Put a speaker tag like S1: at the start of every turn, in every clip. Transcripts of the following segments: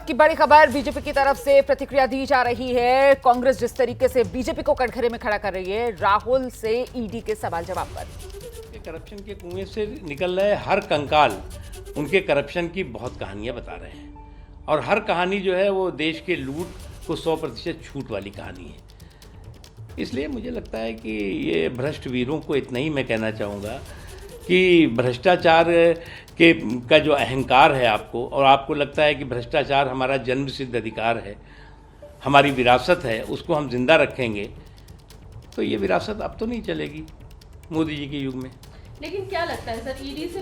S1: वक्त की बड़ी खबर, बीजेपी की तरफ से प्रतिक्रिया दी जा रही है। कांग्रेस जिस तरीके से बीजेपी को कटघरे में खड़ा कर रही है, राहुल से ईडी के सवाल जवाब पर।
S2: करप्शन के कुएं से निकल रहे हर कंकाल उनके करप्शन की बहुत कहानियां बता रहे हैं, और हर कहानी जो है वो देश के लूट को 100% छूट वाली कहानी है। इसलिए मुझे लगता है कि ये भ्रष्ट वीरों को इतना ही मैं कहना चाहूँगा कि भ्रष्टाचार का जो अहंकार है आपको, और आपको लगता है कि भ्रष्टाचार हमारा जन्मसिद्ध अधिकार है, हमारी विरासत है, उसको हम जिंदा रखेंगे, तो ये विरासत अब तो नहीं चलेगी मोदी जी के युग में।
S3: लेकिन क्या लगता है सर, ईडी से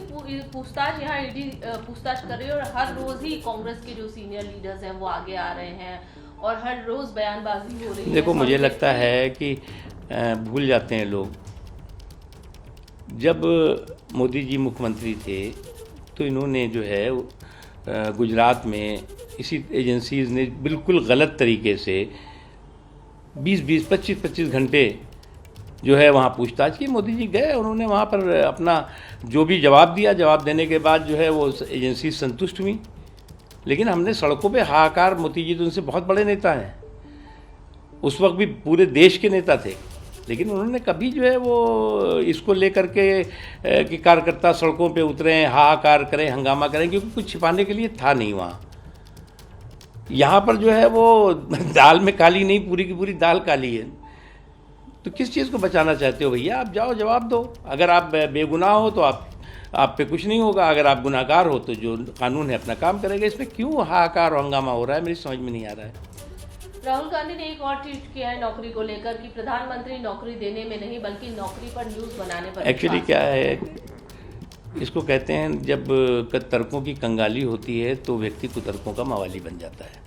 S3: पूछताछ, यहाँ ईडी पूछताछ कर रही है और हर रोज ही कांग्रेस के जो सीनियर लीडर्स हैं वो आगे आ रहे हैं और हर रोज बयानबाजी हो रही है।
S2: देखो, मुझे लगता है कि भूल जाते हैं लोग, जब मोदी जी मुख्यमंत्री थे तो इन्होंने जो है गुजरात में इसी एजेंसीज ने बिल्कुल गलत तरीके से 20-20, 25-25 घंटे जो है वहाँ पूछताछ की। मोदी जी गए, उन्होंने वहाँ पर अपना जो भी जवाब दिया, जवाब देने के बाद जो है वो एजेंसी संतुष्ट हुई। लेकिन हमने सड़कों पे हाहाकार, मोदी जी तो उनसे बहुत बड़े नेता हैं, उस वक्त भी पूरे देश के नेता थे, लेकिन उन्होंने कभी जो है वो इसको लेकर के कि कार्यकर्ता सड़कों पे उतरें, हाहाकार करें, हंगामा करें, क्योंकि कुछ छिपाने के लिए था नहीं वहाँ। यहाँ पर जो है वो दाल में काली नहीं, पूरी की पूरी दाल काली है। तो किस चीज़ को बचाना चाहते हो भैया? आप जाओ, जवाब दो। अगर आप बेगुनाह हो तो आप पे कुछ नहीं होगा, अगर आप गुनाहगार हो तो जो कानून है अपना काम करेगा। इसमें क्यों हाहाकार और हंगामा हो रहा है, मेरी समझ में नहीं आ रहा है।
S3: राहुल गांधी ने एक और ट्वीट किया है नौकरी को लेकर कि प्रधानमंत्री नौकरी देने में नहीं बल्कि नौकरी पर न्यूज़ बनाने पर।
S2: एक्चुअली क्या है, इसको कहते हैं जब तर्कों की कंगाली होती है तो व्यक्ति कुतर्कों का मवाली बन जाता है।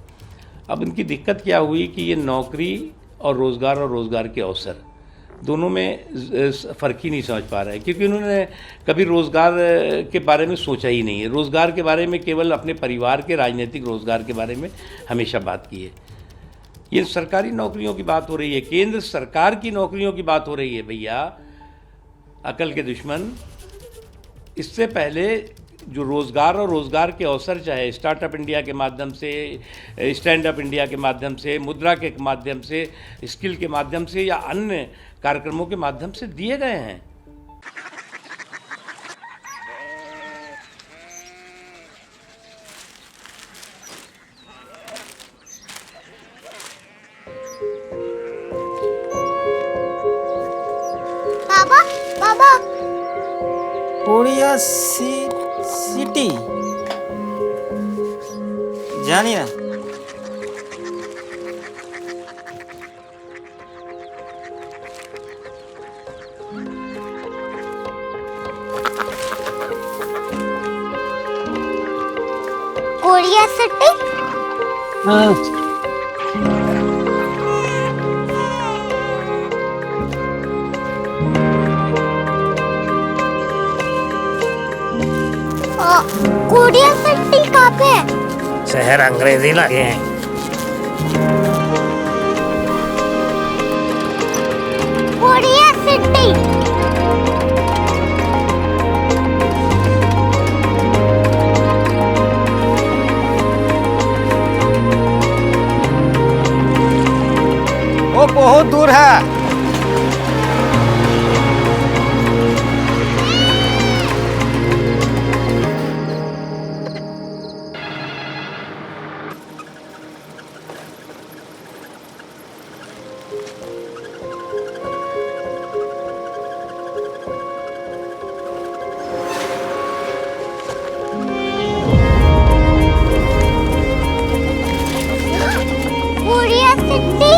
S2: अब उनकी दिक्कत क्या हुई कि ये नौकरी और रोज़गार के अवसर दोनों में फ़र्क ही नहीं समझ पा रहे हैं, क्योंकि उन्होंने कभी रोज़गार के बारे में सोचा ही नहीं है। रोज़गार के बारे में केवल अपने परिवार के राजनीतिक रोज़गार के बारे में हमेशा बात की है। ये सरकारी नौकरियों की बात हो रही है, केंद्र सरकार की नौकरियों की बात हो रही है भैया, अकल के दुश्मन। इससे पहले जो रोज़गार और रोज़गार के अवसर, चाहे स्टार्टअप इंडिया के माध्यम से, स्टैंड अप इंडिया के माध्यम से, मुद्रा के माध्यम से, स्किल के माध्यम से या अन्य कार्यक्रमों के माध्यम से दिए गए हैं।
S4: बाबा कोरिया सिटी जानी ना?
S5: Korea city? कोरिया सिटी कहाँ पे है?
S4: शहर अंग्रेजी लगे हैं।
S5: Korea city.
S4: वो बहुत दूर है।
S5: Korea city.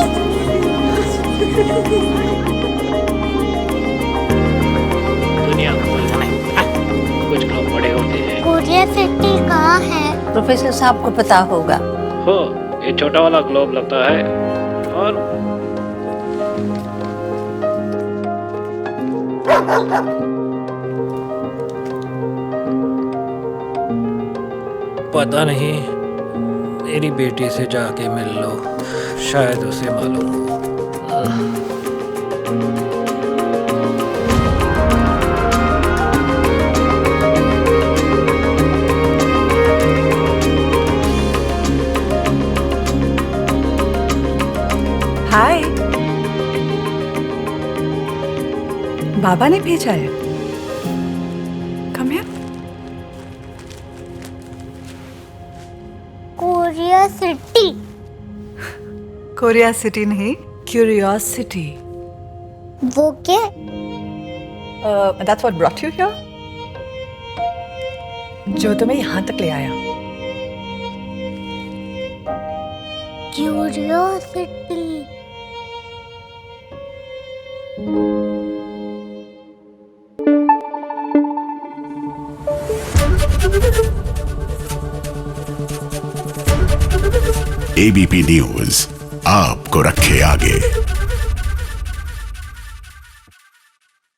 S6: दुनिया कुछ लोग बड़े होते हैं।
S5: कोरिया सिटी कहाँ है?
S7: प्रोफेसर साहब को पता होगा।
S6: हो, ये छोटा वाला ग्लोब लगता है और
S8: पता नहीं, मेरी बेटी से जाके मिल लो, शायद उसे मालूम हो।
S7: हाय। बाबा ने भेजा है। Come here.
S5: Korea city.
S7: Korea city नहीं, क्यूरियोसिटी।
S5: वो क्या?
S7: That's what brought you here? जो तुम्हें यहाँ तक ले आया।
S5: क्यूरियोसिटी।
S9: ABP न्यूज आपको रखे आगे।